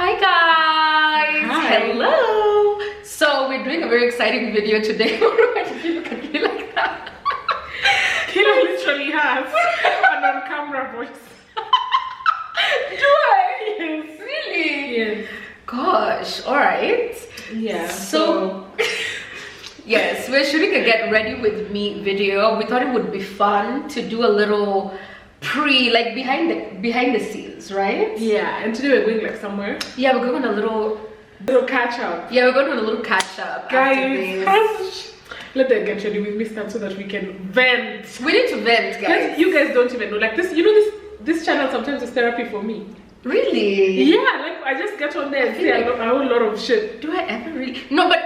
Hi guys! Hi. Hello! So we're doing a very exciting video today. Why did you look at me like that? Kira literally has an on-camera voice. Do I? Yes. Really? Yes. Gosh, alright. Yeah. So yes, we're shooting a get ready with me video. We thought it would be fun to do a little behind the scenes, right? Yeah, and today we're going like somewhere. Yeah, we're going on a little catch up. Yeah, we're going on a little catch up. Guys, let them get ready with me so that we can vent. We need to vent, guys. You guys don't even know. Like this, you know, this channel sometimes is therapy for me. Really? Yeah, like I just get on there and say a whole lot of shit. Do I ever really? No, but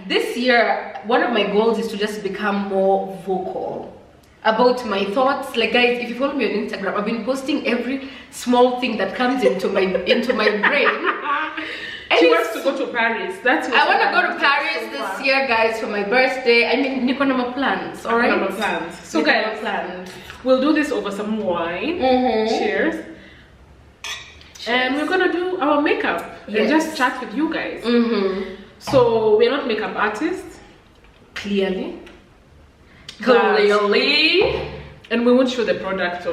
this year, one of my goals is to just become more vocal about my thoughts. Like guys, if you follow me on Instagram, I've been posting every small thing that comes into my brain. And she wants to go to Paris. That's what I want to go to Paris this year, guys, for my birthday. I mean, Nikonama plans, all right? Nikonama plans. So guys, we'll do this over some wine. Cheers. And we're gonna do our makeup and just chat with you guys. So we're not makeup artists, clearly, and we won't show the product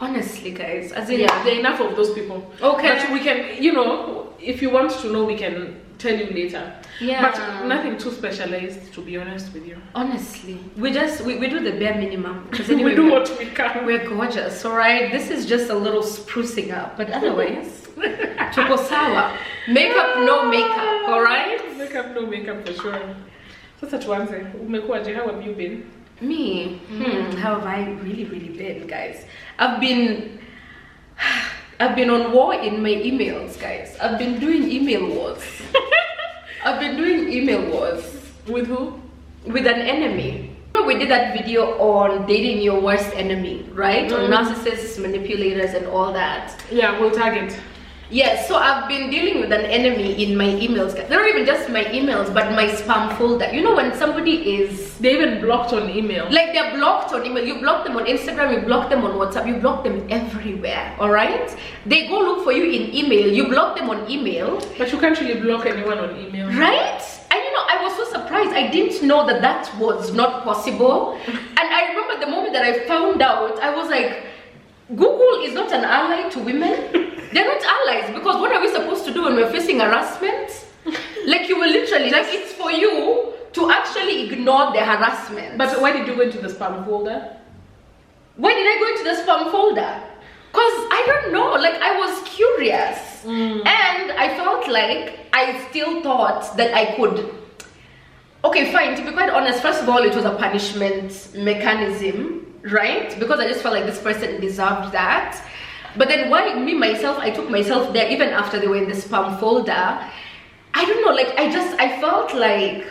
honestly, guys. As in, there are enough of those people. Okay, but we can, you know, if you want to know, we can tell you later. Yeah, but nothing too specialized, to be honest with you. Honestly, we do the bare minimum. Anyway, we do what we can. We're gorgeous, all right? This is just a little sprucing up, but otherwise, tuko sawa. Makeup, no makeup, all right? Makeup, no makeup for sure. Sasa tuanze. Umekuaje? How have you been? Me? How have I really been, guys? I've been on war in my emails, guys. I've been doing email wars. I've been doing email wars. With who? With an enemy. We did that video on dating your worst enemy, right? On narcissists, manipulators, and all that. Yeah, we'll tag it. Yes, so I've been dealing with an enemy in my emails. They're not even just my emails, but my spam folder. You know when somebody is... They even blocked on email. Like they're blocked on email. You block them on Instagram, you block them on WhatsApp, you block them everywhere, alright? They go look for you in email, you block them on email. But you can't really block anyone on email. Right? And you know, I was so surprised. I didn't know that was not possible. And I remember the moment that I found out, I was like, Google is not an ally to women. They're not allies, because what are we supposed to do when we're facing harassment? Like you will literally, like it's for you to actually ignore the harassment. But why did you go into the spam folder? Why did I go into the spam folder? Because I don't know, like I was curious. And I felt like I still thought that I could. Okay, fine, to be quite honest, first of all, it was a punishment mechanism, right? Because I just felt like this person deserved that. But then why I took myself there even after they were in the spam folder. I don't know, like I felt like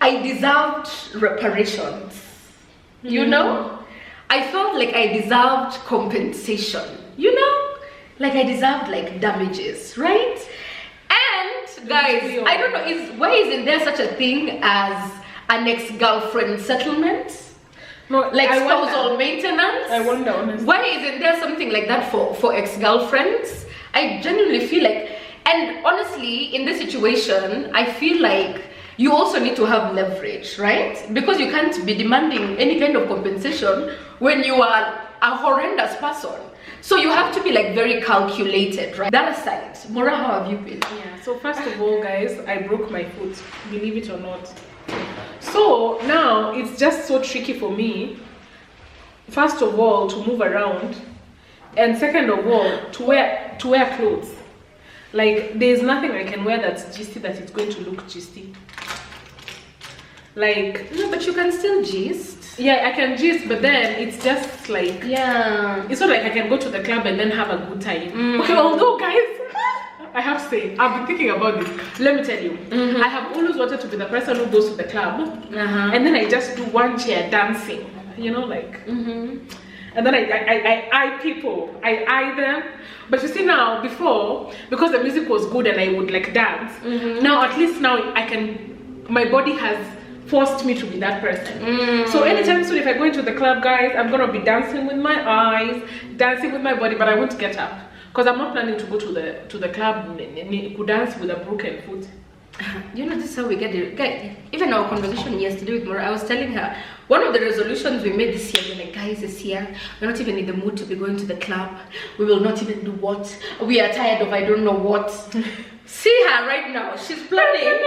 I deserved reparations, you know? I felt like I deserved compensation, you know? Like I deserved like damages, right? And guys, I don't know, why isn't there such a thing as an ex-girlfriend settlement? No, like spousal maintenance. I wonder, honestly. Why isn't there something like that for ex-girlfriends? I genuinely feel like, and honestly, in this situation, I feel like you also need to have leverage, right? Because you can't be demanding any kind of compensation when you are a horrendous person. So you have to be like very calculated, right? That aside, Mora, how have you been? Yeah, so first of all, guys, I broke my foot, believe it or not. So now it's just so tricky for me, first of all, to move around, and second of all, to wear clothes. Like there's nothing I can wear that's gisty that it's going to look gisty. Like no, but you can still gist. Yeah, I can gist, but then it's just like, yeah, it's not like I can go to the club and then have a good time. Okay, although guys, I have to say, I've been thinking about this. Let me tell you, I have always wanted to be the person who goes to the club and then I just do one chair dancing, you know, like, and then I eye people, I eye them. But you see now, before, because the music was good and I would like dance, now at least now I can, my body has forced me to be that person. So anytime soon, if I go into the club, guys, I'm gonna be dancing with my eyes, dancing with my body, but I won't get up. Because I'm not planning to go to the club to dance with a broken foot. You know, this is how we get it. Guys, even our conversation yesterday with Mara, I was telling her, one of the resolutions we made this year, we're like, guys, this year, we're not even in the mood to be going to the club. We will not even do what. We are tired of I don't know what. See her right now. She's planning.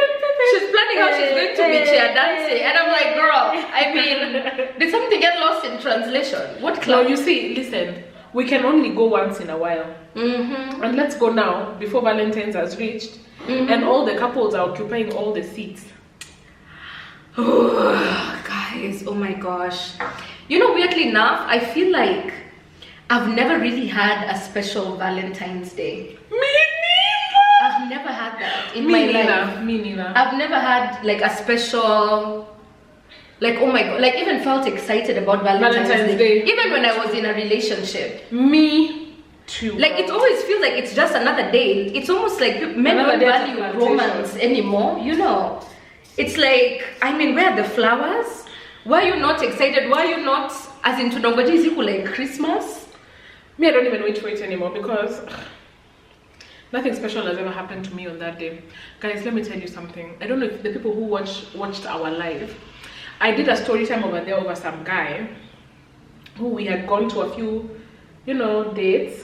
She's planning how she's going to be chair dancing. And I'm like, girl, I mean, did something get lost in translation? What club? No, you see, listen, we can only go once in a while. And let's go now, before Valentine's has reached. And all the couples are occupying all the seats. Oh, guys, oh my gosh. You know, weirdly enough, I feel like I've never really had a special Valentine's Day. Me neither. I've never had that in my life. Me neither. I've never had like a special, like, oh my god, like even felt excited about Valentine's Day. Even when I was in a relationship. Me too. Like it always feels like it's just another day. It's almost like men don't value romance anymore, you know. It's like, I mean, where are the flowers? Why are you not excited? Why are you not, as in tunangoja like Christmas? Me, I don't even wait for it anymore because nothing special has ever happened to me on that day. Guys, let me tell you something. I don't know if the people who watched our live, I did a story time over there over some guy who we had gone to a few, you know, dates.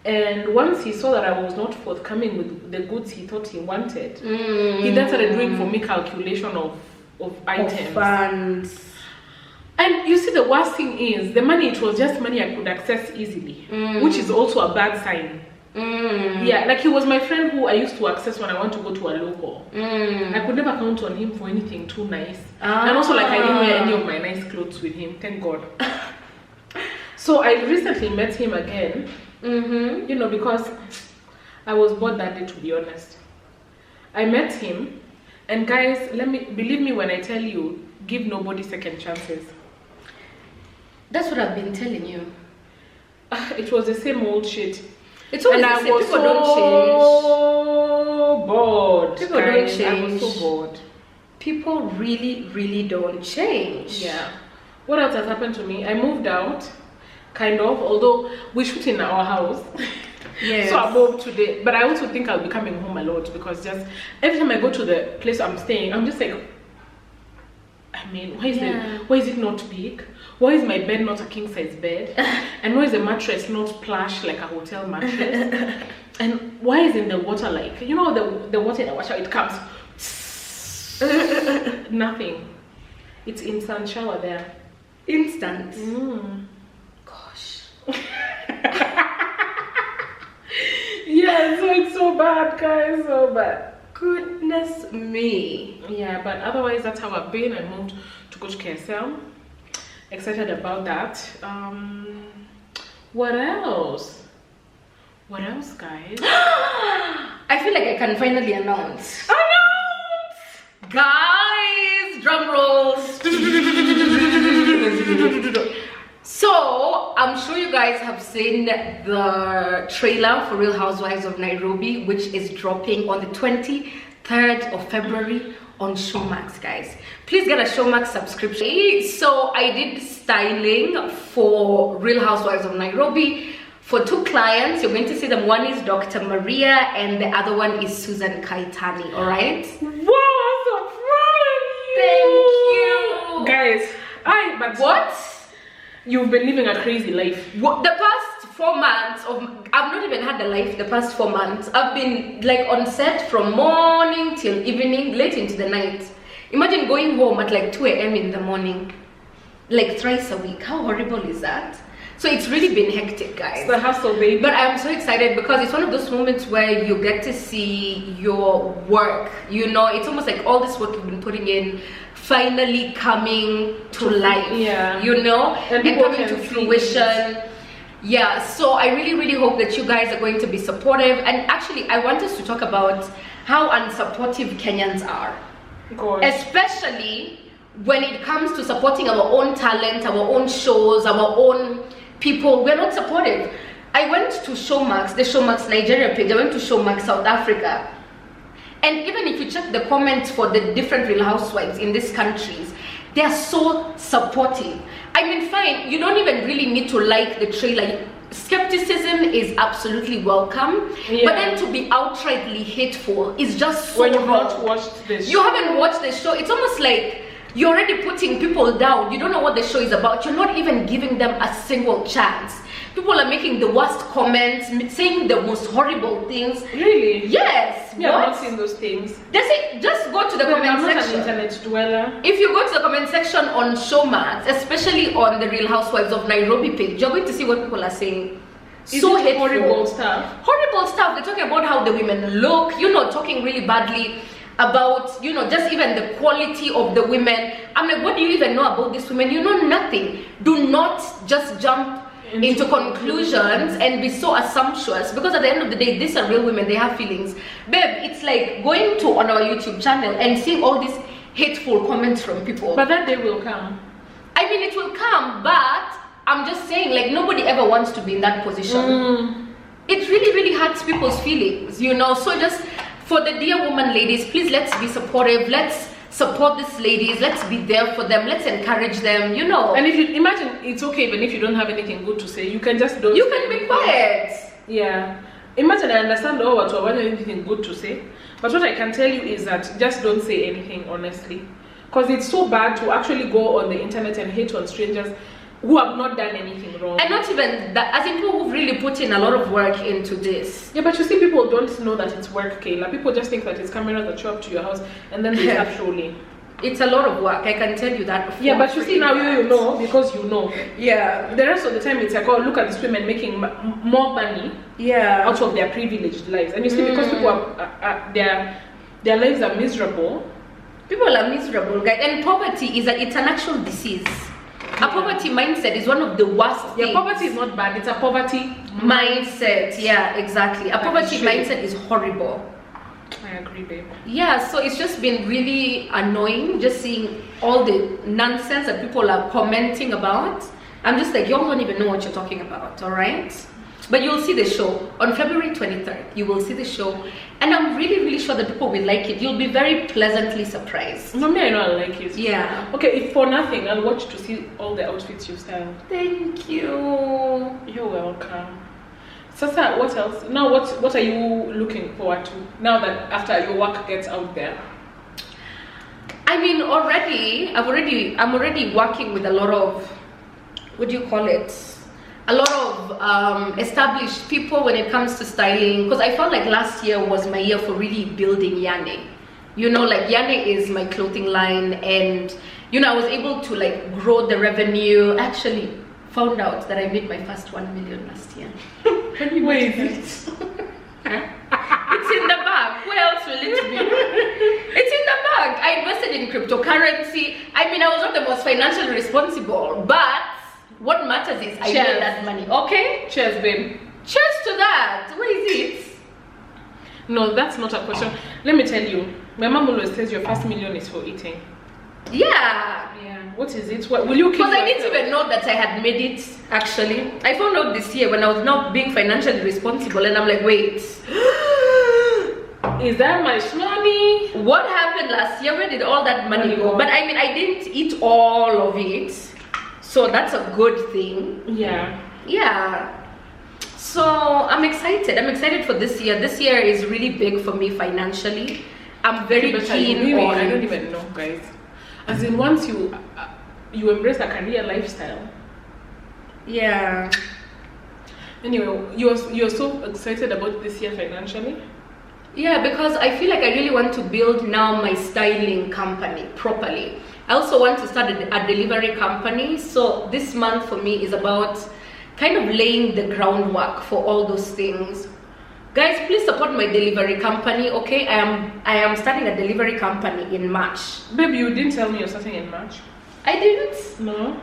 And once he saw that I was not forthcoming with the goods he thought he wanted, he then started doing for me calculation of items. Of funds. And you see, the worst thing is, the money, it was just money I could access easily, which is also a bad sign. Yeah, like he was my friend who I used to access when I want to go to a local. I could never count on him for anything too nice. And also, like, I didn't wear any of my nice clothes with him, thank God. So I recently met him again. You know, because I was bored that day, to be honest. I met him, and guys, believe me when I tell you, give nobody second chances. That's what I've been telling you. It was the same old shit. It's always the same. People so don't change. Bored. People don't change. I was so bored. People really don't change. Yeah. What else has happened to me? I moved out. Kind of, although we shoot in our house. Yes. So I'm home today, but I also think I'll be coming home a lot because just every time I go to the place I'm staying, I'm just like, I mean, why is it not big? Why is my bed not a king size bed? And why is the mattress not plush like a hotel mattress? And why isn't the water like, you know, the water in the washer, it comes nothing. It's instant shower there. Instant. Yeah, so it's so bad, guys, so bad. Goodness me. Yeah, but otherwise that's how I've been. I moved to go to KSL. Excited about that. What else? What else, guys? I feel like I can finally announce. Guys, drum rolls. So, I'm sure you guys have seen the trailer for Real Housewives of Nairobi, which is dropping on the 23rd of February on Showmax, guys. Please get a Showmax subscription. So, I did styling for Real Housewives of Nairobi for 2 clients. You're going to see them. One is Dr. Maria and the other one is Susan Kaitani, alright? Wow, I'm so proud of you! Thank you! Guys, but what? You've been living a crazy life. What, the past 4 months I've not even had a life. The past 4 months I've been like on set from morning till evening, late into the night. Imagine going home at like 2 a.m. in the morning, like thrice a week. How horrible is that? So it's really been hectic, guys. It's the hustle, baby. But I'm so excited because it's one of those moments where you get to see your work. You know, it's almost like all this work you've been putting in finally coming to life. Yeah. You know, and coming to fruition. Yeah. So I really hope that you guys are going to be supportive. And actually, I want us to talk about how unsupportive Kenyans are, especially when it comes to supporting our own talent, our own shows, our own people. We're not supportive. I went to Showmax, the Showmax Nigeria page. I went to Showmax South Africa. And even if you check the comments for the different Real Housewives in these countries, they are so supportive. I mean, fine, you don't even really need to like the trailer. skepticism is absolutely welcome, but then to be outrightly hateful is just so when you've wrong. not watched this show. You haven't watched the show. It's almost like you're already putting people down. You don't know what the show is about. You're not even giving them a single chance. People are making the worst comments, saying the most horrible things. Really? Yes. Yeah, I've not seen those things. They say just go to the comment I'm not section. an internet dweller. If you go to the comment section on Showmax, especially on the Real Housewives of Nairobi page, you're going to see what people are saying. So hateful. Horrible stuff. Horrible stuff. They're talking about how the women look, you know, talking really badly about, you know, just even the quality of the women. I'm like, what do you even know about these women? You know nothing. Do not just jump into conclusions and be so assumptuous, because at the end of the day, these are real women. They have feelings. Babe, it's like going to on our YouTube channel and seeing all these hateful comments from people. But that day will come. I mean, it will come, but I'm just saying, like, nobody ever wants to be in that position. It really, really hurts people's feelings, you know. So just for the dear woman ladies, please, let's be supportive. Let's support these ladies. Let's be there for them. Let's encourage them, you know. And if you imagine, it's okay even if you don't have anything good to say, you can just don't. You can be quiet. Yeah. Imagine, I understand what you have anything good to say, but what I can tell you is that just don't say anything, honestly, because it's so bad to actually go on the internet and hate on strangers who have not done anything wrong. And not even that, as in people who've really put in a lot of work into this. Yeah, but you see, people don't know that it's work, Kayla. People just think that it's cameras that show up to your house and then they start trolling. It's a lot of work, I can tell you that. Yeah, but you see, now you know, because you know. Yeah. The rest of the time it's like, oh, look at these women making more money out of their privileged lives. And you see, because people are their lives are miserable. People are miserable, guys. And poverty it's an actual disease. A poverty mindset is one of the worst things. Yeah, poverty is not bad. It's a poverty mindset. Yeah, exactly. A poverty mindset is horrible. I agree, babe. Yeah, so it's just been really annoying just seeing all the nonsense that people are commenting about. I'm just like, y'all don't even know what you're talking about, all right? But you'll see the show on February 23rd. You will see the show, and I'm really, really sure that people will like it. You'll be very pleasantly surprised. No, me, I know I like it. Yeah. Okay, if for nothing, I'll watch to see all the outfits you styled. Thank you. You're welcome. Sasa, what else? Now, what are you looking forward to now that after your work gets out there? I mean, I'm already working with a lot of, what do you call it? A lot of established people when it comes to styling, because I felt like last year was my year for really building Yane. You know, like Yane is my clothing line, and you know, I was able to like grow the revenue. Actually found out that I made my first 1 million last year. Where is it? It's in the bag. Where else will it be? It's in the bag. I invested in cryptocurrency. I mean, I was not the most financially responsible, but what matters is I made that money. Okay? Cheers, babe. Cheers to that. Where is it? No, that's not a question. Let me tell you. My mom always says your first million is for eating. Yeah. What is it? What will you keep? Because I didn't even know that I had made it, actually. I found out this year when I was not being financially responsible, and I'm like, wait. Is that much money? What happened last year? Where did all that money go? But I mean, I didn't eat all of it. So that's a good thing. Yeah. So I'm excited. I'm excited for this year. This year is really big for me financially. I'm very keen on... I don't even know, guys. As in, once you embrace a career lifestyle. Yeah. Anyway, you're so excited about this year financially? Yeah, because I feel like I really want to build now my styling company properly. I also want to start a delivery company. So this month for me is about kind of laying the groundwork for all those things. Guys, please support my delivery company, okay? I am starting a delivery company in March. Baby, you didn't tell me you're starting in March. I didn't? No.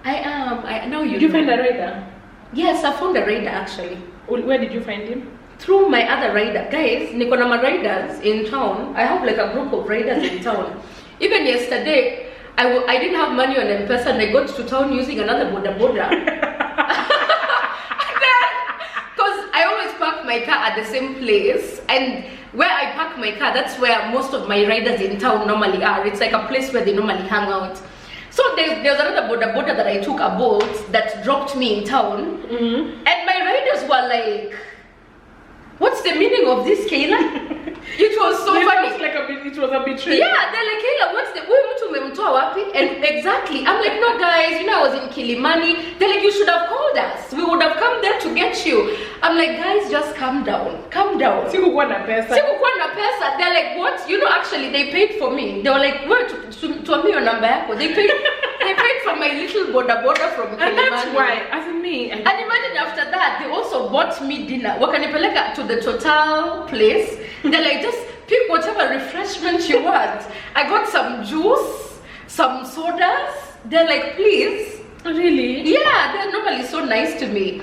I am. I know you. Did you find a rider? Yes, I found a rider actually. Where did you find him? Through my other rider. Guys, niko na riders in town. I have like a group of riders in town. Even yesterday, I didn't have money on M-Pesa and I got to town using another boda. My car at the same place, and where I park my car, that's where most of my riders in town normally are. It's like a place where they normally hang out. So there's another boda that I took a boat that dropped me in town, and my were like, what's the meaning of this, Kayla? It was so funny. It was a betrayal. Yeah, they're like, Kayla, what's the wapi? And exactly, I'm like, no guys, you know, I was in Kilimani. They're like, you should have called us. We would have come there to get you. I'm like, guys, just calm down. Calm down. Sikukuwa na pesa. They're like, what? You know, actually, they paid for me. They were like, where to me your number yako? They paid for my little border from Kilimani. And that's why, as in me. And imagine after that, they also bought me dinner. Wakanipeleka to the Total place. They're like, just pick whatever refreshment you want. I got some juice, some sodas. They're like, please. Really? Yeah, they're normally so nice to me.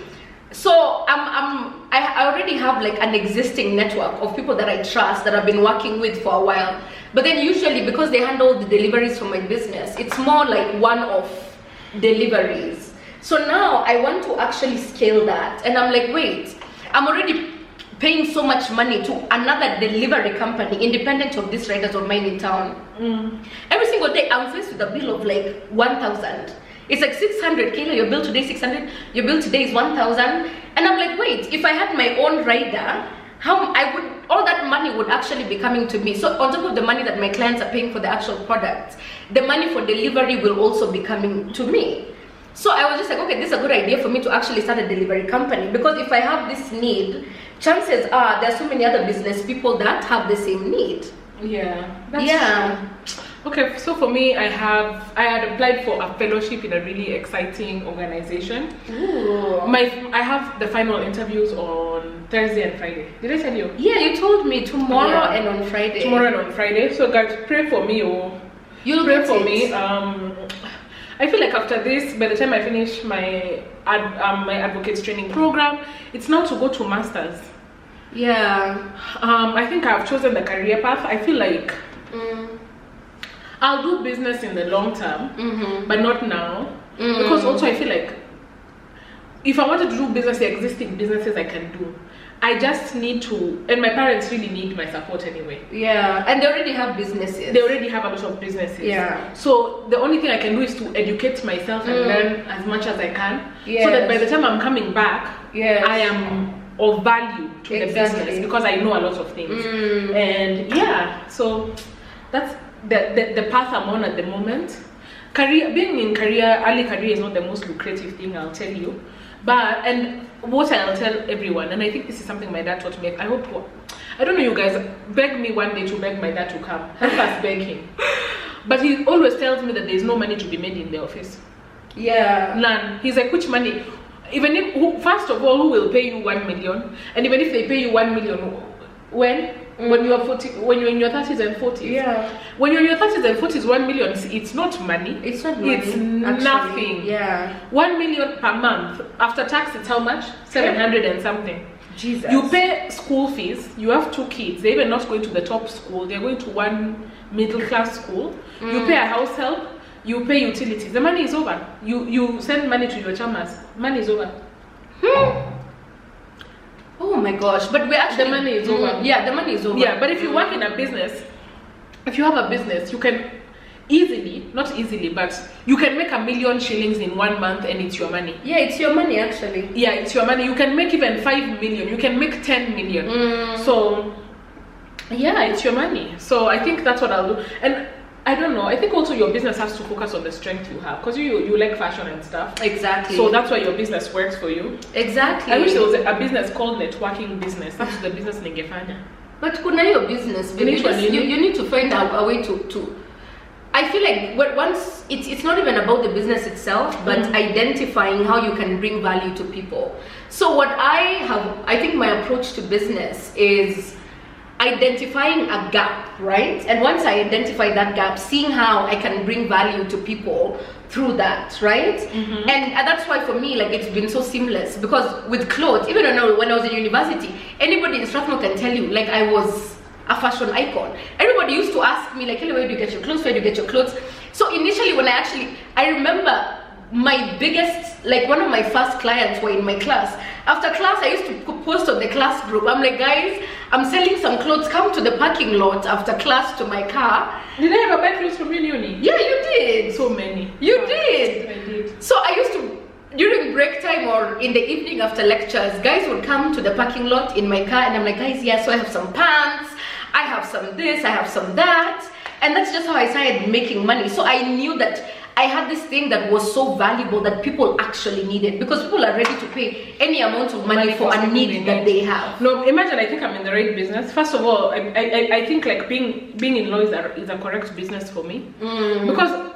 So I already have like an existing network of people that I trust that I've been working with for a while. But then usually because they handle the deliveries for my business, it's more like one-off deliveries. So now I want to actually scale that. And I'm like, wait, I'm already paying so much money to another delivery company independent of these riders of mine in town. Every single day I'm faced with a bill of like 1,000. It's like 600, Kayla, your bill today 600, your bill today is 1,000. And I'm like, wait, if I had my own rider, all that money would actually be coming to me. So on top of the money that my clients are paying for the actual product, the money for delivery will also be coming to me. So I was just like, okay, this is a good idea for me to actually start a delivery company, because if I have this need, chances are there are so many other business people that have the same need. Yeah, that's true. Okay, so for me, I had applied for a fellowship in a really exciting organization. Ooh. I have the final interviews on Thursday and Friday. Did I tell you? Yeah, you told me tomorrow and on Friday. Tomorrow and on Friday. So guys, pray for me. You'll pray for me. I feel like after this, by the time I finish my advocates training program, it's now to go to masters. Yeah. I think I've chosen the career path. I feel like I'll do business in the long term, but not now. Because also I feel like if I wanted to do business, the existing businesses I can do. I just need to, and my parents really need my support anyway. Yeah, and they already have businesses. They already have a lot of businesses. Yeah. So the only thing I can do is to educate myself and learn as much as I can. Yes. So that by the time I'm coming back, yes, I am of value to the business, because I know a lot of things. And yeah, so that's the path I'm on at the moment. Being in early career is not the most lucrative thing, I'll tell you. And what I'll tell everyone, and I think this is something my dad taught me. I don't know, you guys, beg me one day to beg my dad to come. Help us beg him. But he always tells me that there's no money to be made in the office. Yeah. None. He's like, which money? Even if, first of all, who will pay you 1 million? And even if they pay you 1 million, when you're 40, when you're in your 30s and 40s. Yeah. When you're in your 30s and 40s, 1 million, it's not money. It's not money. It's nothing. Yeah. 1 million per month. After tax, it's how much? 700 and something. Jesus. You pay school fees. You have 2 kids. They're even not going to the top school. They're going to one middle class school. You pay a house help. You pay utilities. The money is over. You send money to your chamas. Money is over. Oh my gosh, but we actually, the money is over. Yeah, the money is over. Yeah, but if you work in a business, if you have a business, you can easily, not easily, but you can make 1 million shillings in 1 month, and it's your money. Yeah, it's your money actually. Yeah, it's your money. You can make even 5 million. You can make 10 million. So yeah, it's your money. So I think that's what I'll do. And I don't know, I think also your business has to focus on the strength you have, because you like fashion and stuff. Exactly. So that's why your business works for you. Exactly. I wish there was a business called networking business. That's the business ningefanya. But kuna your business, baby. You need to find a way to I feel like once it's not even about the business itself, but identifying how you can bring value to people. So what I think my approach to business is identifying a gap, right? And once I identify that gap, seeing how I can bring value to people through that, right? And that's why for me, like, it's been so seamless, because with clothes, even when I was in university, anybody in Strathmore can tell you, like, I was a fashion icon. Everybody used to ask me, like, hey, where do you get your clothes? Where do you get your clothes? So initially when I remember my biggest, like, one of my first clients were in my class. After class, I used to post on the class group. I'm like, guys, I'm selling some clothes. Come to the parking lot after class to my car. Did I ever buy clothes from you in uni? Yeah, you did. So many. You did. I did. So I used to during break time or in the evening after lectures, guys would come to the parking lot in my car, and I'm like, guys, yeah, so I have some pants, I have some this, I have some that. And that's just how I started making money. So I knew that I had this thing that was so valuable that people actually needed, because people are ready to pay any amount of money for a need that they have. No, imagine, I think I'm in the right business. First of all, I think like being in law is a correct business for me. Because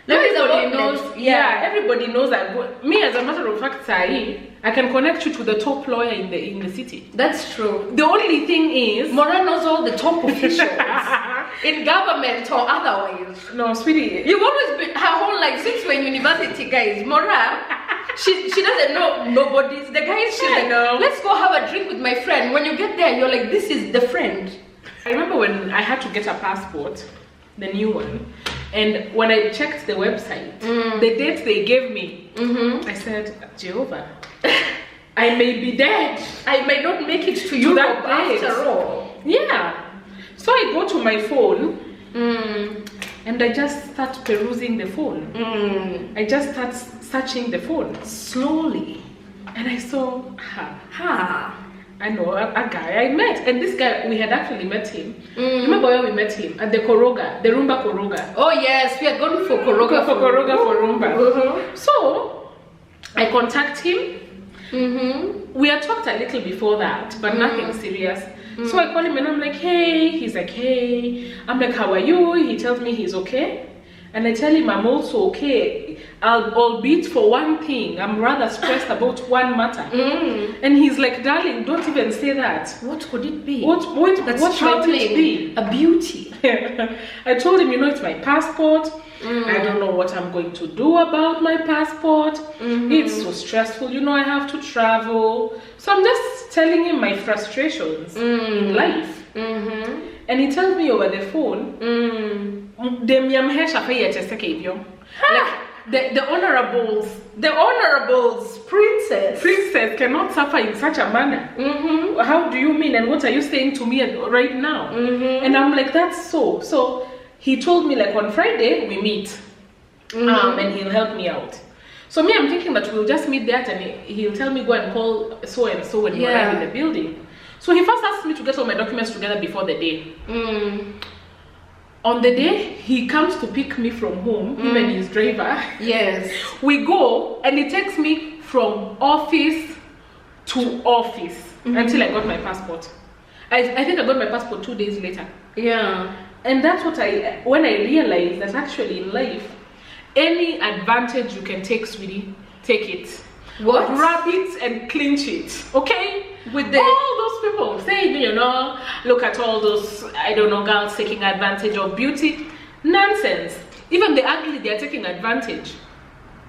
everybody knows, everybody knows that. Me, as a matter of fact, I can connect you to the top lawyer in the city. That's true. The only thing is, Mora knows all the top officials in government or otherwise. No, sweetie, You've always been her whole life since we're in university, guys. Mora, she doesn't know nobody's. The guys, she's like, let's go have a drink with my friend. When you get there, you're like, this is the friend. I remember when I had to get a passport, the new one. And when I checked the website, the date they gave me, I said, Jehovah, I may be dead. I may not make it to Europe after all. Yeah. So I go to my phone and I just start perusing the phone. I just start searching the phone. Slowly. And I saw, I know a guy I met, and this guy, we had actually met him. Remember where we met him? At the Koroga, the Rumba Koroga. Oh yes, we had gone for Koroga for Rumba. So I contact him. We had talked a little before that, but nothing serious. So I call him and I'm like, hey. He's like, hey. I'm like, how are you? He tells me he's okay. And I tell him I'm also okay, albeit for one thing. I'm rather stressed about one matter. And he's like, darling, don't even say that. What could it be? What might it be? A beauty. I told him, it's my passport. I don't know what I'm going to do about my passport. It's so stressful, I have to travel. So I'm just telling him my frustrations in life. And he tells me over the phone, like the honorables, princess cannot suffer in such a manner. How do you mean, and what are you saying to me right now? And I'm like, that's so he told me, like, on Friday we meet, and he'll help me out. So me, I'm thinking that we'll just meet there, and he'll tell me go and call so and so when you arrive in the building. So he first asked me to get all my documents together before the day. On the day, he comes to pick me from home, him and his driver. Yes. We go, and he takes me from office to office until I got my passport. I think I got my passport 2 days later. Yeah. And that's what when I realized that actually in life, any advantage you can take, sweetie, take it. What? Grab it and clinch it, okay? With all those people saying, look at all those, I don't know, girls taking advantage of beauty. Nonsense. Even the ugly, they are taking advantage.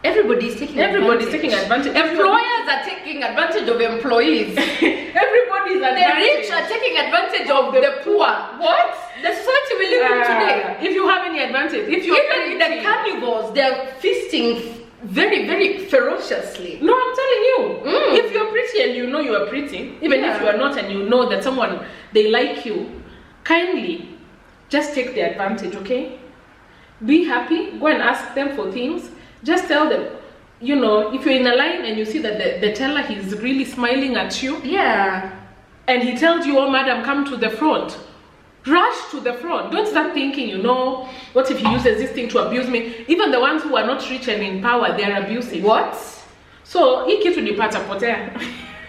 Everybody's taking advantage. Employers are taking advantage of employees. Everybody's The rich are taking advantage of the poor. What? The society we live in today. If you have any advantage, if you even in the carnivores, they're feasting very, very ferociously. No, I'm telling you. If you're pretty and you know you are pretty, even if you are not and you know that someone, they like you, kindly just take the advantage, okay? Be happy. Go and ask them for things. Just tell them, if you're in a line and you see that the teller, he's really smiling at you. Yeah. And he tells you, oh, madam, come to the front. Rush to the front. Don't start thinking, what if he uses this thing to abuse me? Even the ones who are not rich and in power, they're abusive. What? So, potea.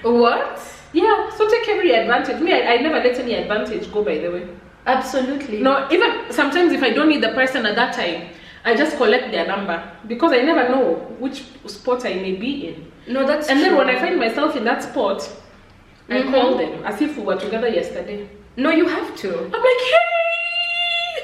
What? Yeah, so take every advantage. Me, I never let any advantage go, by the way. Absolutely. No, even sometimes if I don't need the person at that time, I just collect their number, because I never know which spot I may be in. No, that's true. And then when I find myself in that spot, I call them as if we were together yesterday. No, you have to. I'm like, hey!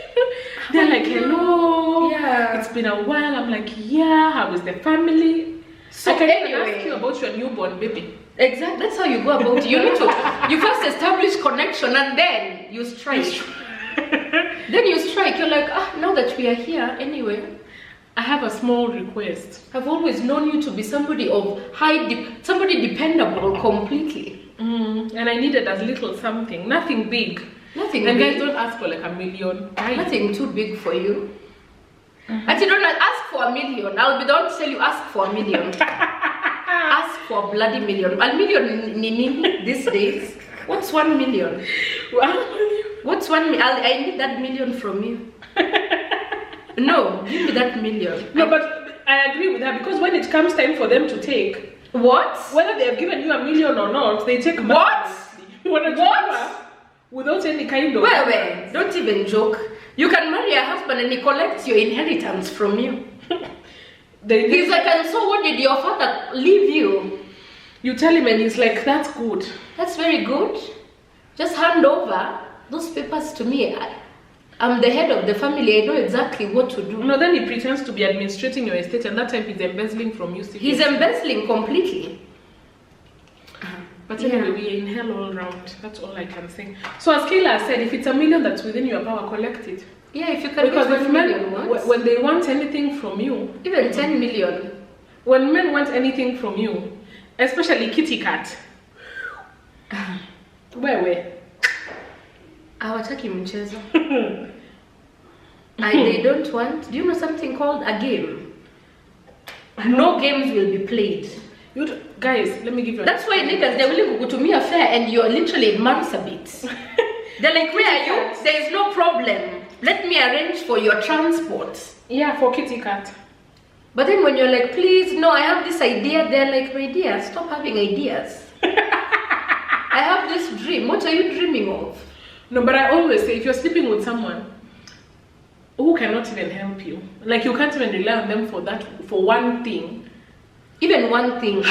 They're like, hello. Yeah. It's been a while. I'm like, yeah, how is the family? So I can anyway, ask you about your newborn baby. Exactly. That's how you go about it. You need to, you first establish connection and then you strike. Then you strike. You're like, now that we are here, anyway. I have a small request. I've always known you to be somebody of somebody dependable completely. And I needed as little something, nothing big. Nothing and big. guys, don't ask for like $1 million. Nothing too big for you. And you don't ask for $1 million. I'll be the one to tell you ask for $1 million. for a bloody million. A million these days. What's 1 million? What's 1 million? I need that million from you. No, give me that million. No, but I agree with her, because when it comes time for them to take, what? Whether they have given you a million or not, they take money. What? Without any kind of... Wait, don't even joke. You can marry a husband and he collects your inheritance from you. He's like, and so what did your father leave you? You tell him and he's like, that's good. That's very good. Just hand over those papers to me. I'm the head of the family. I know exactly what to do. No, then he pretends to be administrating your estate, and that time he's embezzling from you. He's embezzling completely. But anyway, we are in hell all around. That's all I can say. So as Kayla said, if it's a million that's within your power, collect it. Yeah, if you can. Because if men, when they want anything from you, even 10 million. When men want anything from you, especially kitty cat, where? Hawataki mchezo. They don't want. Do you know something called a game? No games will be played. Guys, let me give you. That's why niggas, they're willing to go to me affair and you're literally in Marsabit. They're like, where are you? There is no problem. Let me arrange for your transport. Yeah, for kitty cat. But then when you're like, please, no, I have this idea, they're like, my dear, stop having ideas. I have this dream. What are you dreaming of? No, but I always say, if you're sleeping with someone who cannot even help you, like you can't even rely on them for one thing. Even one thing,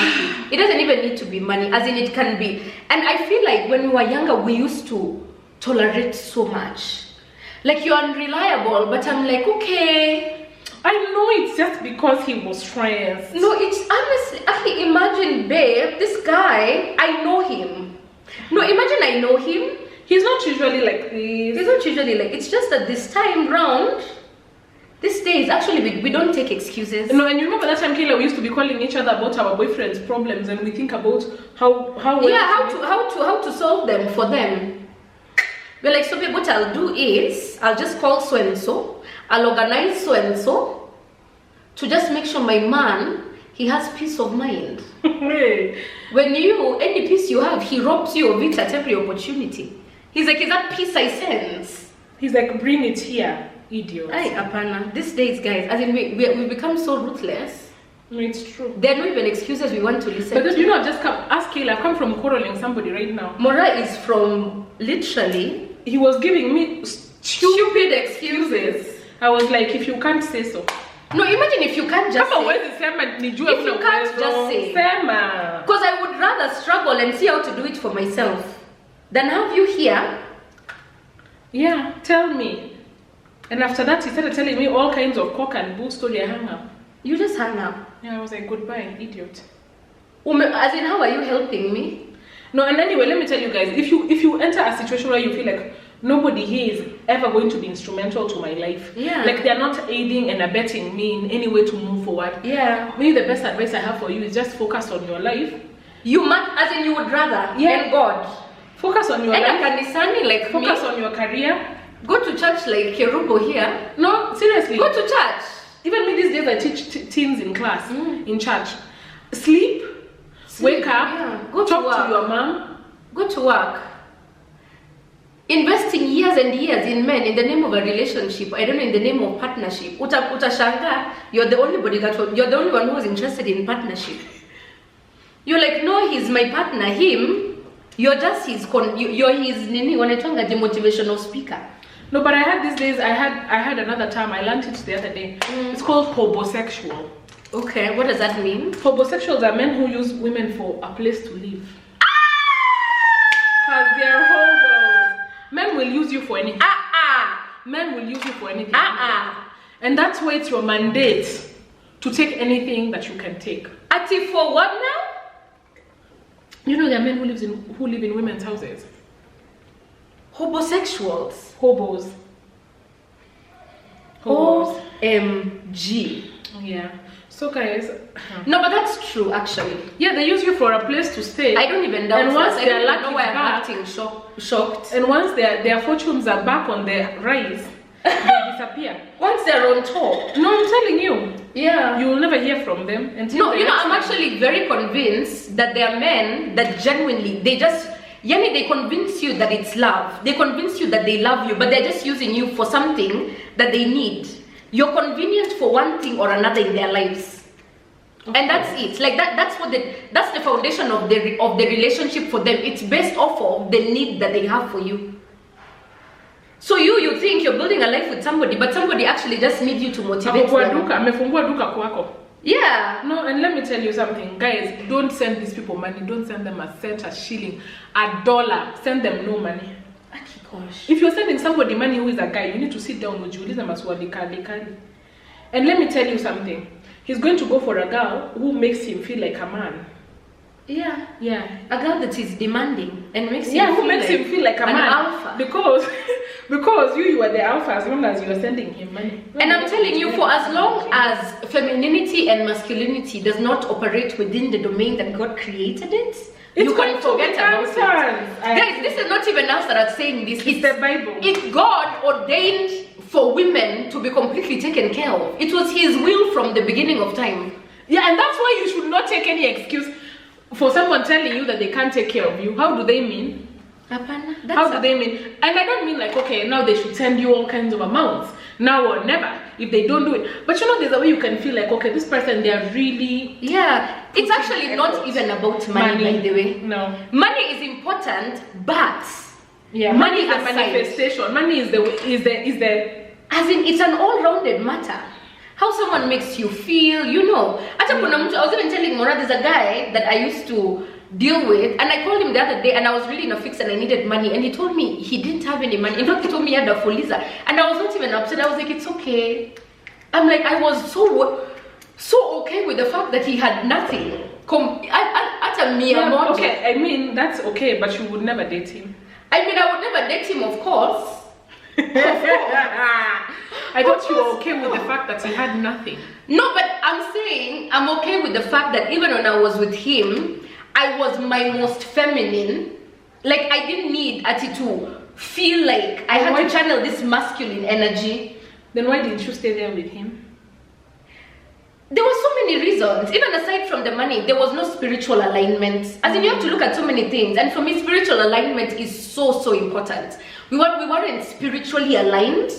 it doesn't even need to be money, as in it can be. And I feel like when we were younger, we used to tolerate so much. Like, you're unreliable, but I'm like, okay. I know it's just because he was stressed. No, it's honestly, actually, imagine, babe, this guy, I know him. No, imagine I know him. He's not usually like this. He's not usually like, it's just that this time round, these days, actually, we don't take excuses. No, and you remember that time, Kayla, we used to be calling each other about our boyfriend's problems, and we think about how to solve them for them. We're like, so babe, what I'll do is, I'll just call so and so, I'll organize so and so, to just make sure my man, he has peace of mind. When any peace you have, he robs you of it at every opportunity. He's like, is that peace I sense? He's like, bring it here. Idiot. Ay, apana. These days, guys, as in we become so ruthless. No, it's true. There are not even excuses we want to listen but to. You know, I've just ask Kayla, I've come from quarreling somebody right now. Mora is from, literally, he was giving me stupid excuses. I was like, if you can't say so. No, imagine if you can't just say. If you can't just say. Because I would rather struggle and see how to do it for myself than have you here. Yeah, tell me. And after that, he started telling me all kinds of cock and bull story. I hung up. You just hung up? Yeah, I was like, goodbye, idiot. As in, how are you helping me? No, and anyway, let me tell you guys, if you enter a situation where you feel like nobody here is ever going to be instrumental to my life, like they're not aiding and abetting me in any way to move forward, maybe the best advice I have for you is just focus on your life. As in, you would rather than God. Focus on your life. Focus on your career. Go to church like Kerubo here. No, seriously. Go to church. Even me these days, I teach teens in class, in church. Sleep, wake up, go talk to your mom. Go to work. Investing years and years in men in the name of a relationship, I don't know, in the name of partnership. Utashanga, you're the only bodyguard, you're the only one who's interested in partnership. You're like, no, he's my partner, him. You're just his, you're his motivational speaker. No, but I had these days, I had another term, I learned it the other day. It's called hobosexual. Okay, what does that mean? Hobosexuals are men who use women for a place to live. Because they're hobos. Men will use you for anything. Men will use you for anything. And that's why it's your mandate to take anything that you can take. Ati for what now? You know there are men who live in women's houses. Hobosexuals. Hobos. OMG. Yeah. So guys, no, but that's true actually. Yeah, they use you for a place to stay. I don't even doubt. And once I they're don't know why I'm acting shocked. And once their fortunes are back on their rise, they disappear. Once they're on top. No, I'm telling you. Yeah. You will never hear from them until. No, you know, I'm actually very convinced that there are men that genuinely, they convince you that it's love. They convince you that they love you, but they're just using you for something that they need. You're convenient for one thing or another in their lives. Okay. And that's it. Like that's the foundation of the relationship for them. It's based off of the need that they have for you. So you think you're building a life with somebody, but somebody actually just needs you to motivate them. Yeah. No, and let me tell you something, guys. Don't send these people money. Don't send them a cent, a shilling, a dollar. Send them no money. Gosh. If you're sending somebody money who is a guy, you need to sit down with Julie and let me tell you something. He's going to go for a girl who makes him feel like a man. Yeah. Yeah. A girl that is demanding and makes him feel like a man. Alpha. Because you are the alpha as long as you are sending him money. And I'm telling you, for as long as femininity and masculinity does not operate within the domain that God created it, you can forget about it. Guys, this is not even us that are saying this. It's the Bible. It's God ordained for women to be completely taken care of. It was His will from the beginning of time. Yeah, and that's why you should not take any excuse for someone telling you that they can't take care of you. How do they mean? How do they mean? And I don't mean like, okay, now they should send you all kinds of amounts, now or never, if they don't do it. But you know, there's a way you can feel like, okay, this person, they are really... Yeah, it's actually not even about money, by the way. No. Money is important, but... Yeah, money is a manifestation. Money is the... As in, it's an all-rounded matter. How someone makes you feel, you know. I was even telling Mora, there's a guy that I used to deal with, and I called him the other day, and I was really in a fix and I needed money, and he told me he didn't have any money. In fact, he told me he had a fuliza, and I was not even upset. I was like, it's okay. I'm like, I was so okay with the fact that he had nothing. Okay, I mean, that's okay, but you would never date him. I mean, I would never date him, of course. I thought you were okay with the fact that he had nothing. No, but I'm saying I'm okay with the fact that even when I was with him, I was my most feminine. Like, I didn't need Ati to feel like I had to channel this masculine energy. Then why didn't you stay there with him? There were so many reasons. Even aside from the money, there was no spiritual alignment. As in, you have to look at so many things. And for me, spiritual alignment is so important. We weren't spiritually aligned.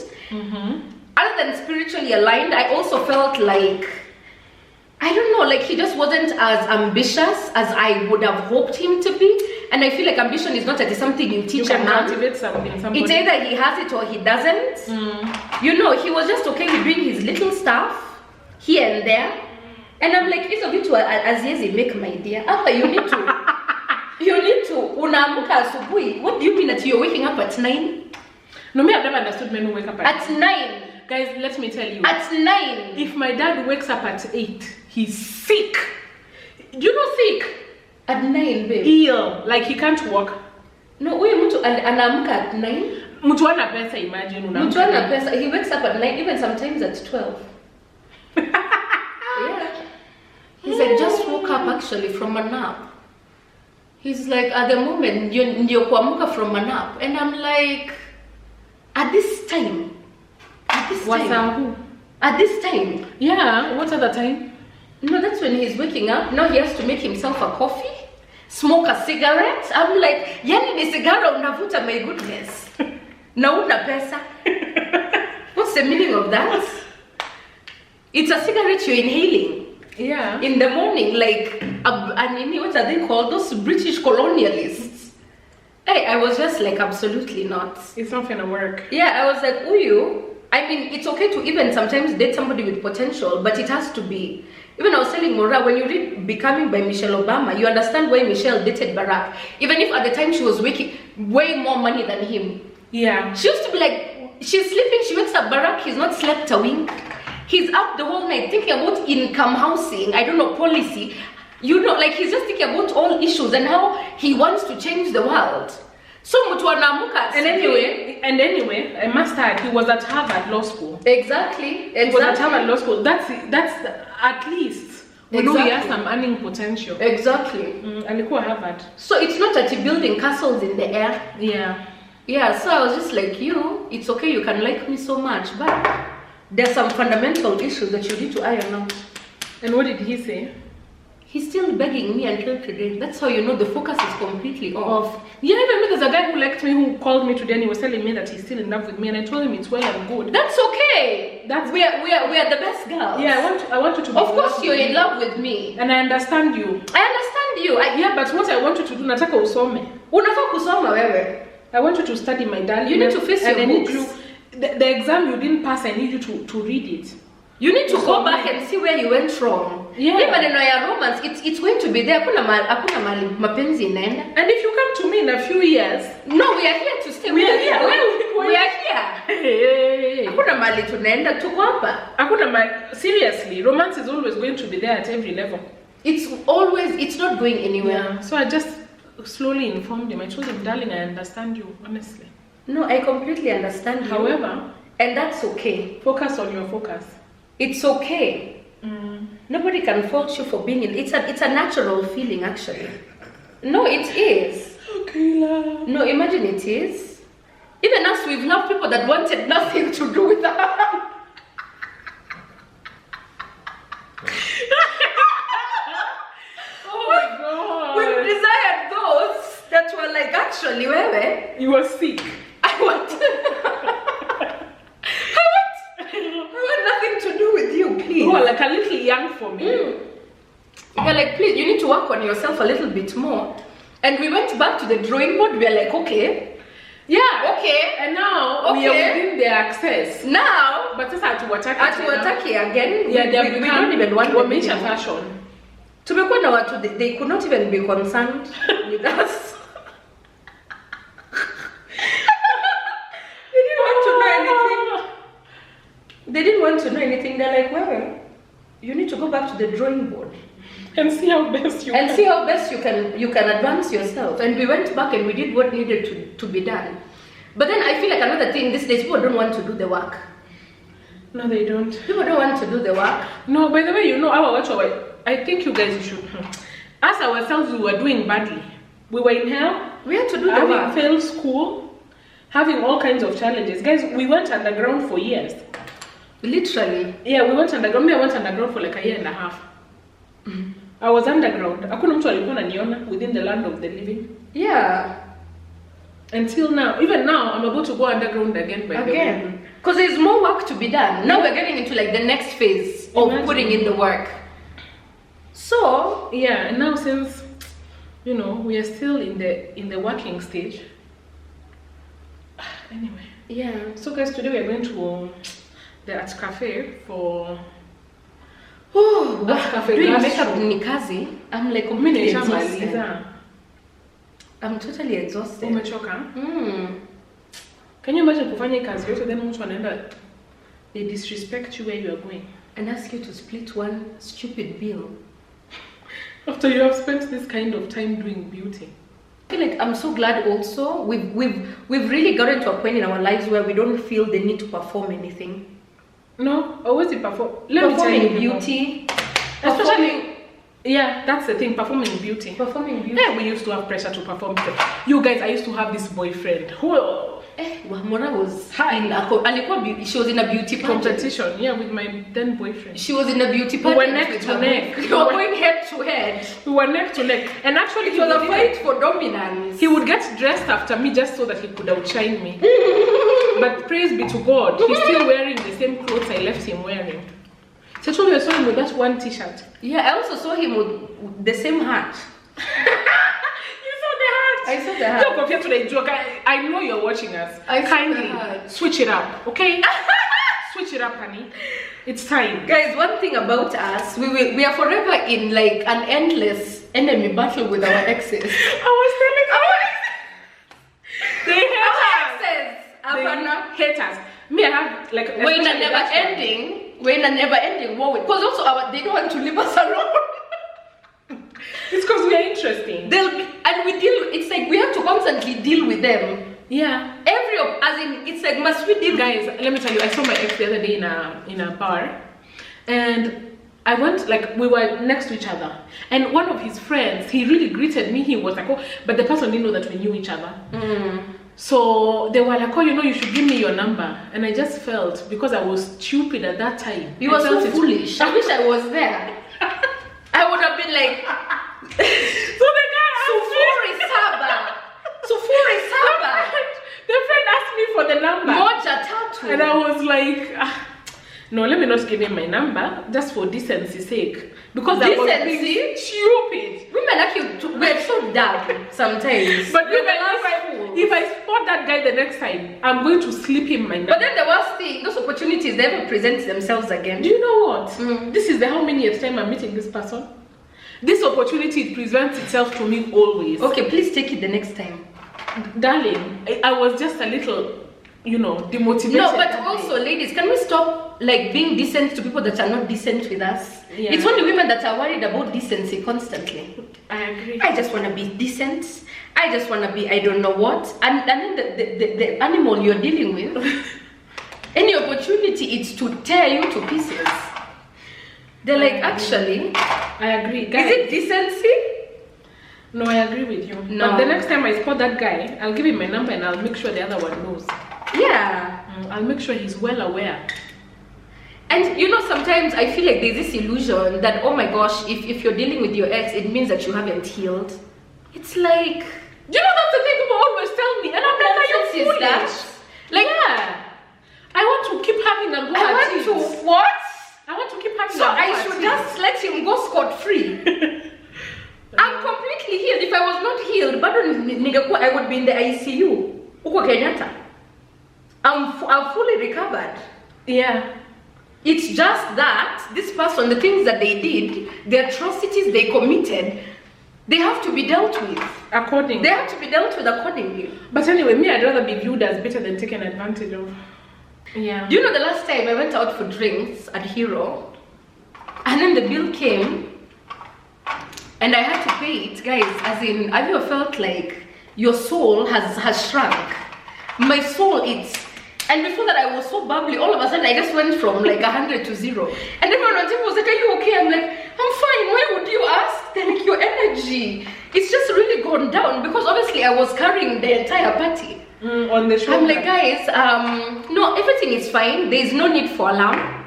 Other than spiritually aligned, I also felt like, I don't know, like he just wasn't as ambitious as I would have hoped him to be. And I feel like ambition is not something you teach a man. Cultivate something. It's either he has it or he doesn't. You know, he was just okay with doing his little stuff here and there. And I'm like, it's a bit as easy make my dear. After you need to unaamka asubuhi. What do you mean that you're waking up at 9? No, me, I've never understood men who wake up at 9. Guys, let me tell you. At 9. If my dad wakes up at 8, he's sick. Do you know sick? At 9, babe. Ill. Like he can't walk. No, we mtu anaamka at 9. Mtu ana pesa, imagine. Mtu ana pesa. He wakes up at 9, even sometimes at 12. Yeah. He's like, just woke up actually from a nap. He's like, at the moment, you're kuamuka from a nap. And I'm like, at this time. At this time. Yeah, what other time? No, that's when he's waking up. Now he has to make himself a coffee, smoke a cigarette. I'm like, yani ni sigara unavuta, my goodness. Na una pesa. What's the meaning of that? It's a cigarette you're inhaling. Yeah. In the morning, like, what are they called? Those British colonialists. Hey, I was just like, absolutely not. It's not gonna work. Yeah, I was like, Uyu. I mean, it's okay to even sometimes date somebody with potential, but it has to be. Even I was telling Maura, when you read Becoming by Michelle Obama, you understand why Michelle dated Barack. Even if at the time she was making way more money than him. Yeah. She used to be like, she's sleeping, she wakes up, Barack, he's not slept a wink. He's up the whole night thinking about income, housing, I don't know, policy. You know, like he's just thinking about all issues and how he wants to change the world. So and anyway, I must add, he was at Harvard Law School. Exactly. He was at Harvard Law School. That's at least we know he has some earning potential. Exactly. And he Harvard. So it's not that you're building castles in the air. Yeah. Yeah, so I was just like, it's okay, you can like me so much, but there's some fundamental issues that you need to iron out. And what did he say? He's still begging me until today. That's how you know the focus is completely off. Yeah, even me, there's a guy who liked me who called me today and he was telling me that he's still in love with me, and I told him it's well and good. That's okay. We are the best girls. Yeah, I want you to be of course you're in love with me. And I understand you. I understand you. Yeah, but what I want you to do, nataka usome. Unafaa kusoma wewe. I want you to study, my darling. You need to face your books. The exam you didn't pass, I need you to read it. You need to go back and see where you went wrong. Yeah. Even in your romance, it's going to be there. Hakuna mali mapenzi inaenda. And if you come to me in a few years, no, we are here to stay. We are here. We are here. Hakuna mali tunaenda, tuko hapa. Hakuna mali. Seriously, romance is always going to be there at every level. It's not going anywhere. Yeah. So I just slowly informed him. I told him, darling, I understand you, honestly. No, I completely understand you. However, and that's okay. Focus on your focus. It's okay. Nobody can fault you for being in. It's a natural feeling, actually. No, it is. Okay, love. No, imagine it is. Even us, we've loved people that wanted nothing to do with us. Oh my God. We've desired those that were like, actually, wewe. You were sick. I want nothing to do with you, please. You are like a little young for me. You're like, please, you need to work on yourself a little bit more. And we went back to the drawing board. We are like, okay. Yeah. Okay. And now we are within their access. Now, but it's atuwataki again. Yeah, we don't even want them anymore. Fashion. Tumekuwa na watu, they could not even be concerned with us. They didn't want to know anything. They didn't want to know anything. They're like, well, you need to go back to the drawing board and see how best you can advance yourself. And we went back and we did what needed to be done. But then I feel like another thing these days, people don't want to do the work. No, they don't. People don't want to do the work. No, by the way, I think you guys should. As ourselves, we were doing badly. We were in hell. We had to do the work. Having failed school, having all kinds of challenges. Guys, we went underground for years. Literally. Yeah, we went underground. I went underground for like a year and a half. I was underground. Hakuna mtu alikuwa ananiona within the land of the living. Yeah. Until now. Even now, I'm about to go underground again. Because there's more work to be done. Now we're getting into like the next phase of putting in the work. So yeah, and now since we are still in the working stage. Anyway. Yeah. So guys, today we are going to the Art Cafe for doing makeup ni kazi. I'm like completely exhausted. I'm totally exhausted. Umechoka? Can you imagine kufanya kazi yote then mtu anaenda they disrespect you where you are going and ask you to split one stupid bill after you have spent this kind of time doing beauty? I feel like I'm so glad also we've really gotten to a point in our lives where we don't feel the need to perform anything. No, always perform. Performing beauty, especially. Yeah, that's the thing. Performing beauty. Performing beauty. Yeah, we used to have pressure to perform. You guys, I used to have this boyfriend who. Wamora was she was in a beauty competition. Yeah, with my then boyfriend. She was in a beauty pageant. We were neck to neck. We were going head to head. We were neck to neck. And actually, it was a fight for dominance. He would get dressed after me just so that he could outshine me. But praise be to God, he's still wearing the same clothes I left him wearing. So I told you I saw him with that one t-shirt. Yeah, I also saw him with the same hat. I saw the hat. I know you're watching us. Kindly switch it up, okay? Switch it up, honey. It's time. Guys, one thing about us, we are forever in like an endless enemy battle with our exes. I was telling you. They hate us. Exes. They hate us. Me, I have like we're in a never ending war with, because also they don't want to leave us alone. It's because we are interesting. It's like we have to constantly deal with them. Yeah. It's like must we deal. Guys, let me tell you, I saw my ex the other day in a bar, and I went, like, we were next to each other, and one of his friends, he really greeted me. He was like, oh, but the person didn't know that we knew each other. So they were like, oh, you should give me your number. And I just felt, because I was stupid at that time. You were so foolish. I wish I was there. I would have been like, so the guy Sufuri Saba. Sufuri Saba. The friend asked me for the number. Moja Tatu. And I was like, no, let me not give him my number, just for decency's sake. Because I was being stupid. Women actually, we're so dumb sometimes. But if I spot that guy the next time, I'm going to slip him my number. But then the worst thing, those opportunities never present themselves again. Do you know what? This is the how many time I'm meeting this person. This opportunity presents itself to me always. Okay, please take it the next time. Darling, I was just a little, demotivated. No, but also, ladies, can we stop being decent to people that are not decent with us? Yeah. It's only women that are worried about decency constantly. I agree. I just want to be decent. I just want to be I don't know what. And then the animal you're dealing with, any opportunity, it's to tear you to pieces. They're like, actually, I agree. Guys, is it decency? No, I agree with you. No. But the next time I spot that guy, I'll give him my number and I'll make sure the other one knows. Yeah. I'll make sure he's well aware. And sometimes I feel like there's this illusion that, oh my gosh, if you're dealing with your ex, it means that you haven't healed. It's like, that's the thing people always tell me, and I'm like, are you foolish? That? Like, yeah. I want to keep having a go at it. What? I want to keep having so a go I should just let him go scot-free. I'm completely healed. If I was not healed, but I would be in the ICU. Uko Kenyatta. I'm fully recovered. Yeah. It's just that this person, the things that they did, the atrocities they committed, they have to be dealt with accordingly. They have to be dealt with accordingly. But anyway, me, I'd rather be viewed as better than taken advantage of. Yeah. Do you know the last time I went out for drinks at Hero, and then the bill came, and I had to pay it, guys? As in, have you ever felt like your soul has shrunk? My soul, and before that I was so bubbly. All of a sudden I just went from like 100 to 0, and everyone on TV was like, are you okay? I'm like, I'm fine. Why would you ask? They're like, your energy, it's just really gone down, because obviously I was carrying the entire party on the shoulder. I'm like, guys, no, everything is fine. There's no need for alarm.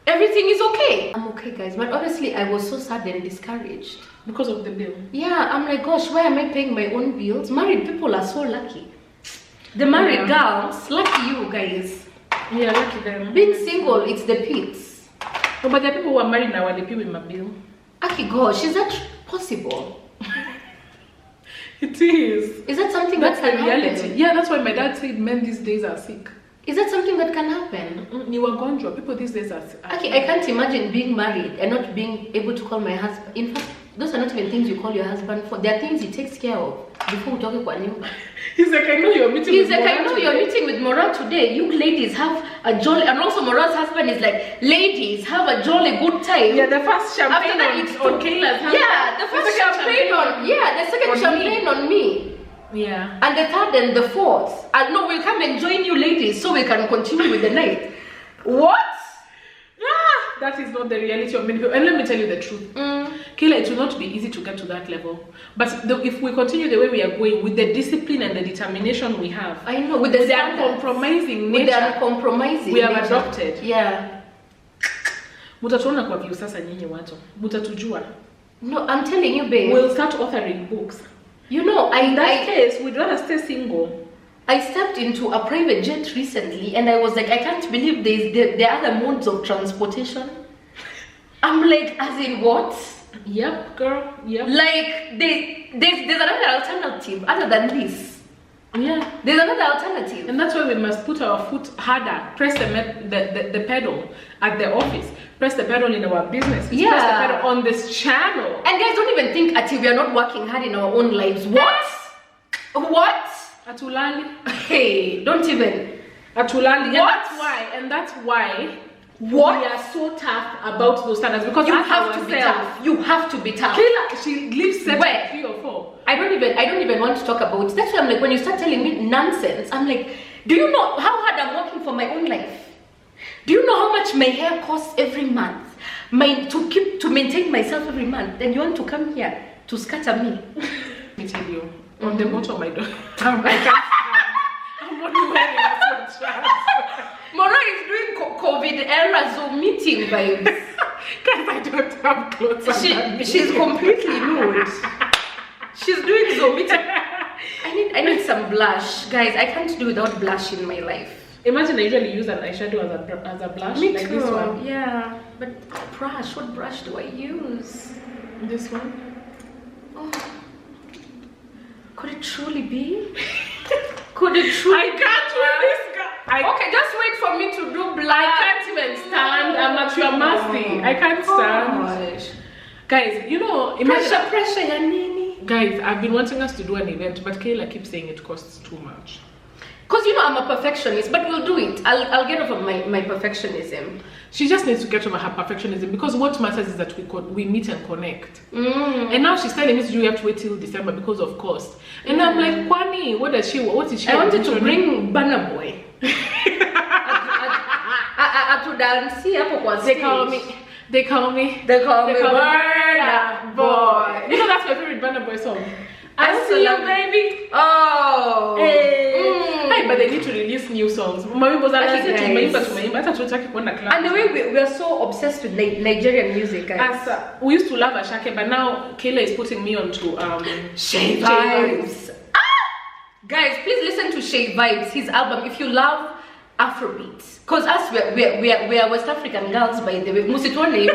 Everything is okay. I'm okay, guys, but obviously I was so sad and discouraged because of the bill. Yeah, I'm like, gosh, why am I paying my own bills? Married people are so lucky. The married girls, lucky you guys. Yeah, lucky them. Being single, it's the pits. No, but the people who are married now are the people with my bill. Okay, gosh, is that possible? It is. Is that something that's that can reality? Happen? Yeah, that's why my dad said men these days are sick. Is that something that can happen? You are gonjo. People these days are sick. Okay, I can't imagine being married and not being able to call my husband. In fact, those are not even things you call your husband for. They are things he takes care of before we talk about him. He's like, I know you're meeting He's with like, Mora I know today. you're meeting with Mora today. You ladies have a jolly, and also Mora's husband is like, ladies have a jolly good time. Yeah, the first champagne on Kayla's husband. Yeah, the first champagne on, the second champagne on me. Yeah. And the third and the fourth. And no, we'll come and join you ladies so we can continue with the night. What? Ah, that is not the reality of many people. And let me tell you the truth. Kayla, it will not be easy to get to that level. But if we continue the way we are going, with the discipline and the determination we have, I know, with the uncompromising nature, with the uncompromising we have nature. adopted. Yeah. Mutatuona kwa view sasa nyinyi watu. Mutatujua. No, I'm telling you, babe. We'll start authoring books. You know, in that case, we'd rather stay single. I stepped into a private jet recently, and I was like, I can't believe there are other modes of transportation. I'm like, as in what? Yep, girl. Yep. Like there's another alternative other than this. Yeah, there's another alternative, and that's why we must put our foot harder. Press the pedal at the office. Press the pedal in our business. Yeah. Press the pedal on this channel. And guys, don't even think until we are not working hard in our own lives. What? What? Atulali. Hey, don't even. Atulali. What? And that's why. What? We are so tough about those standards, because you have to be tough. You have to be tough. Kayla, she lives 3 or 4. I don't even want to talk about it. That's why I'm like, when you start telling me nonsense, I'm like, do you know how hard I'm working for my own life? Do you know how much my hair costs every month? To maintain myself every month. Then you want to come here to scatter me? Let me tell you, on the bottom I can't stand. everybody wearing a sweatshirt. Mora is doing COVID era Zoom meeting vibes. Guys, I don't have clothes on. She's completely nude. She's doing Zoom meeting. I need some blush. Guys, I can't do without blush in my life. Imagine I usually use an eyeshadow as a blush. Me like too. This one. Yeah. But brush, what brush do I use? This one. Oh. Could it truly be? Could it truly I can't do this, guy. Okay, just wait for me to do black. I can't even stand. I'm at your mercy. I can't stand. Gosh. Guys, you know, imagine. Pressure, ya nini? Guys, I've been wanting us to do an event, but Kayla keeps saying it costs too much. Because you know I'm a perfectionist, but we'll do it. I'll get over my perfectionism. She just needs to get over her perfectionism, because what matters is that we meet and connect. And now she's telling me to do, you have to wait till December because of cost. And I'm like, Kwani, what is she? I wanted to bring Banner Boy. To dance hapo. They call me Burna Boy. You know that's my favorite Burna Boy song. I see you, baby. Oh. Hey, but they need to release new songs. And the way we are so obsessed with Nigerian music, guys. We used to love Ashake, but now Kayla is putting me onto Shay Vibes. Guys, please listen to Shay Vibes, his album, if you love Afrobeats. Because us, we are West African girls, by the way. Musitwane,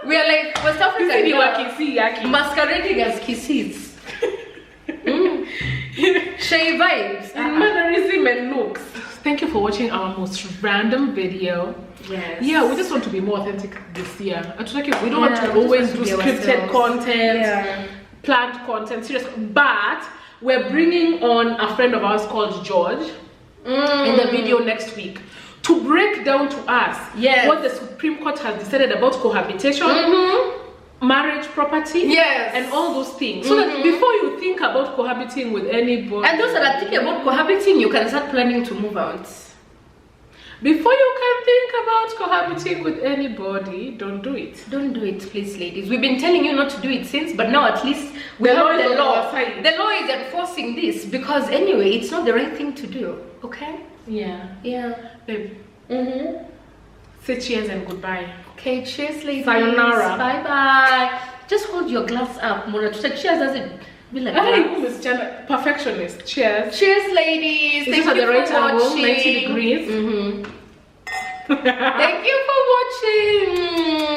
we are like West African girls masquerading as kisses. Shay Vibes. In mannerism and looks. Thank you for watching our most random video. Yes. Yeah, we just want to be more authentic this year. We don't want to always do scripted content, planned content, serious. But we're bringing on a friend of ours called George in the video next week to break down to us what the Supreme Court has decided about cohabitation, marriage property, and all those things. So that before you think about cohabiting with anybody, and those that are thinking about cohabiting, you can start planning to move out. Before you can think about cohabiting with anybody, don't do it. Don't do it, please, ladies. We've been telling you not to do it since, but now at least we have the law. The law is enforcing this, because anyway, it's not the right thing to do. Okay? Yeah. Babe. Say cheers and goodbye. Okay, cheers, ladies. Sayonara. Bye bye. Just hold your glass up, Mona. To say cheers doesn't be like that. Perfectionist. Cheers. Cheers, ladies. Thank you for watching. 90 degrees. Thank you for watching.